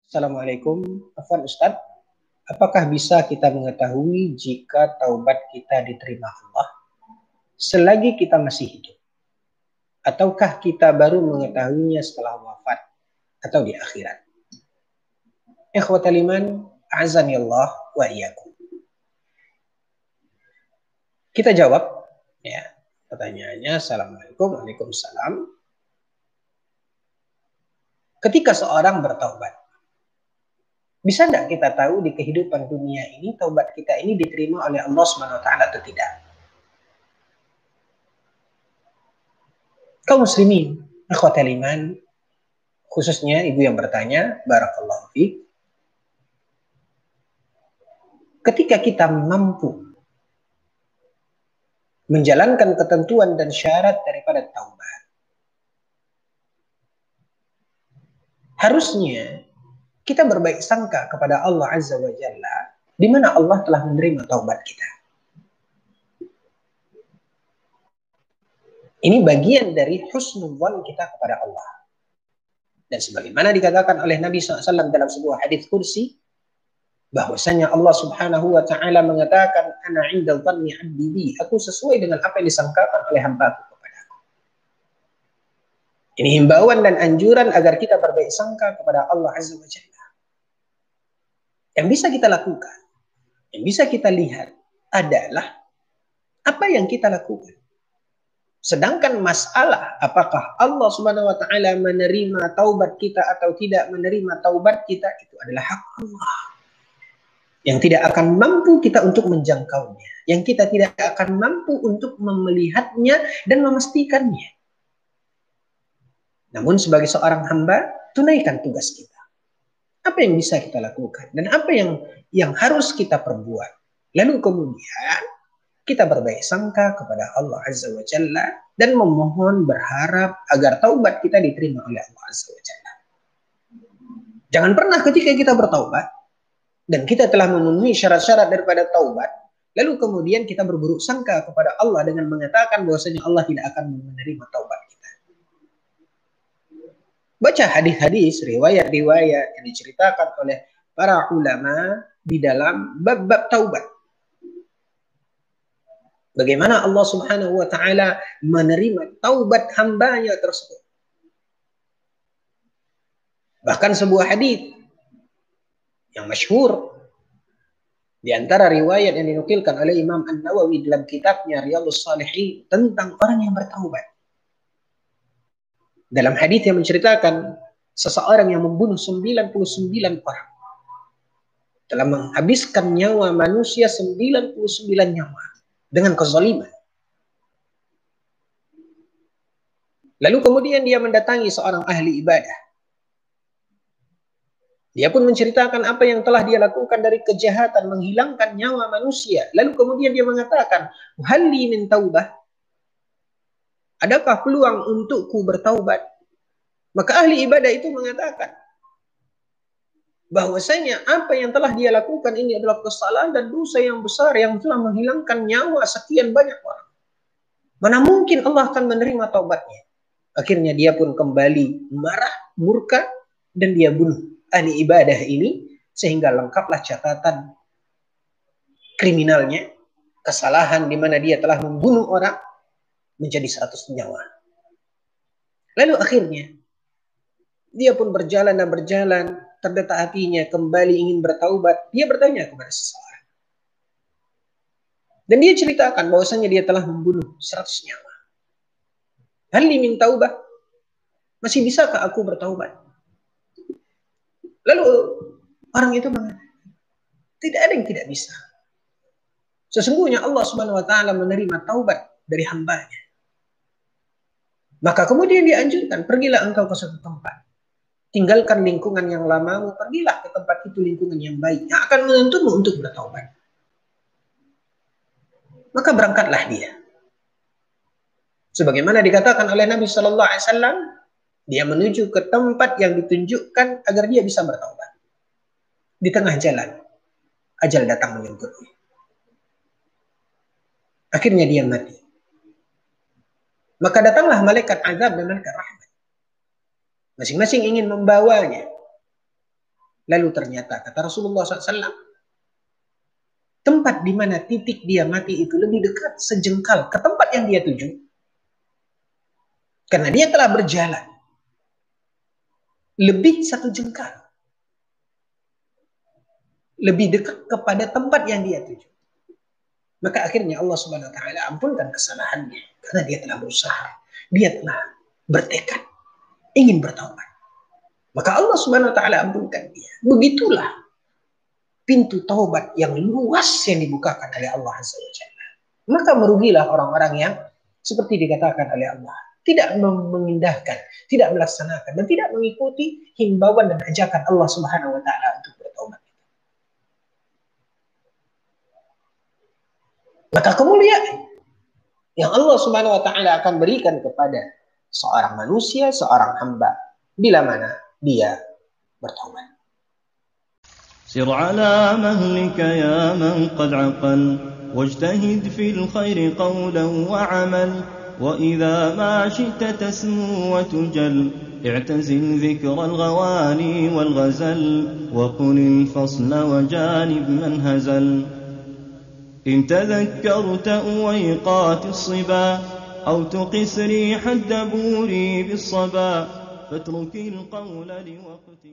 Assalamualaikum, Afwan Ustadz. Apakah bisa kita mengetahui jika taubat kita diterima Allah selagi kita masih hidup? Ataukah kita baru mengetahuinya setelah wafat atau di akhirat? Ikhwatal iman, a'azani Allah wa iyyakum. Kita jawab ya. Pertanyaannya, Assalamualaikum, Waalaikumsalam. Ketika seorang bertaubat, bisa tidak kita tahu di kehidupan dunia ini taubat kita ini diterima oleh Allah SWT atau tidak? Kaum muslimin, akhwatal iman, khususnya ibu yang bertanya, barakallahu fiik. Ketika kita mampu menjalankan ketentuan dan syarat daripada taubat, harusnya kita berbaik sangka kepada Allah Azza wa Jalla, di mana Allah telah menerima taubat kita. Ini bagian dari husnul dzan kita kepada Allah. Dan sebagaimana dikatakan oleh Nabi SAW dalam sebuah hadis kursi, bahwasanya Allah Subhanahu wa Ta'ala mengatakan, "Ana 'inda dhanni 'abdi bi." Aku sesuai dengan apa yang disangkakan oleh hamba-Ku kepadaku. Ini himbauan dan anjuran agar kita berbaik sangka kepada Allah Azza wa Jalla. Yang bisa kita lakukan, yang bisa kita lihat adalah apa yang kita lakukan. Sedangkan masalah apakah Allah Subhanahu wa Ta'ala menerima taubat kita atau tidak menerima taubat kita, itu adalah hak Allah yang tidak akan mampu kita untuk menjangkaunya, yang kita tidak akan mampu untuk melihatnya dan memastikannya. Namun sebagai seorang hamba, tunaikan tugas kita. Apa yang bisa kita lakukan dan apa yang harus kita perbuat. Lalu kemudian kita berbaik sangka kepada Allah Azza wa Jalla dan memohon berharap agar taubat kita diterima oleh Allah Azza wa Jalla. Jangan pernah ketika kita bertaubat dan kita telah memenuhi syarat-syarat daripada taubat, lalu kemudian kita berburuk sangka kepada Allah dengan mengatakan bahwasanya Allah tidak akan menerima taubat kita. Baca hadis-hadis, riwayat-riwayat yang diceritakan oleh para ulama di dalam bab-bab taubat. Bagaimana Allah Subhanahu wa Ta'ala menerima taubat hambanya tersebut. Bahkan sebuah hadis yang masyhur di antara riwayat yang dinukilkan oleh Imam An-Nawawi dalam kitabnya Riyadhus Shalihin tentang orang yang bertaubat. Dalam hadis yang menceritakan seseorang yang membunuh 99 orang telah menghabiskan nyawa manusia 99 nyawa dengan kezaliman. Lalu kemudian dia mendatangi seorang ahli ibadah. Dia pun menceritakan apa yang telah dia lakukan dari kejahatan menghilangkan nyawa manusia. Lalu kemudian dia mengatakan, "Halli min taubah." Adakah peluang untukku bertaubat? Maka ahli ibadah itu mengatakan bahwasanya apa yang telah dia lakukan ini adalah kesalahan dan dosa yang besar yang telah menghilangkan nyawa sekian banyak orang. Mana mungkin Allah akan menerima taubatnya? Akhirnya dia pun kembali marah, murka, dan dia bunuh ahli ibadah ini sehingga lengkaplah catatan kriminalnya, kesalahan di mana dia telah membunuh orang menjadi 100 nyawa. Lalu akhirnya dia pun berjalan dan berjalan, terdetak hatinya kembali ingin bertaubat. Dia bertanya kepada seseorang. Dan dia ceritakan bahwasanya dia telah membunuh 100 nyawa. Hal min taubah? Masih bisakah aku bertaubat? Lalu orang itu mengatakan, tidak ada yang tidak bisa. Sesungguhnya Allah Subhanahu wa Ta'ala menerima taubat dari hambanya. Maka kemudian dianjurkan, pergilah engkau ke suatu tempat. Tinggalkan lingkungan yang lama, pergilah ke tempat itu lingkungan yang baik, yang akan menuntunmu untuk bertaubat. Maka berangkatlah dia. Sebagaimana dikatakan oleh Nabi Sallallahu Alaihi Wasallam, dia menuju ke tempat yang ditunjukkan agar dia bisa bertaubat. Di tengah jalan, ajal datang menjemputnya. Akhirnya dia mati. Maka datanglah malaikat azab dan malaikat rahmat. Masing-masing ingin membawanya. Lalu ternyata kata Rasulullah SAW, tempat di mana titik dia mati itu lebih dekat sejengkal ke tempat yang dia tuju. Karena dia telah berjalan lebih 1 jengkal. Lebih dekat kepada tempat yang dia tuju. Maka akhirnya Allah Subhanahu wa taala ampunkan kesalahannya karena dia telah berusaha, dia telah bertekad ingin bertaubat. Maka Allah Subhanahu wa taala ampunkan dia. Begitulah pintu taubat yang luas yang dibukakan oleh Allah Azza wa Jalla. Maka merugilah orang-orang yang seperti dikatakan oleh Allah, tidak mengindahkan, tidak melaksanakan dan tidak mengikuti himbauan dan ajakan Allah Subhanahu wa taala untuk bertaubat. Maka kemuliaan yang Allah Subhanahu wa taala akan berikan kepada seorang manusia, seorang hamba bila mana dia bertaubat. سر على مهلك يا من قد عقل واجتهد في الخير قولا وعمل وإذا ما شئت تسمو وتجل اعتزل ذكر الغواني والغزل وقل الفصل وجانب من هزل إن تذكرت أويقات الصبا أو تقس ريح الدبور بالصبا فاترك القول لوقت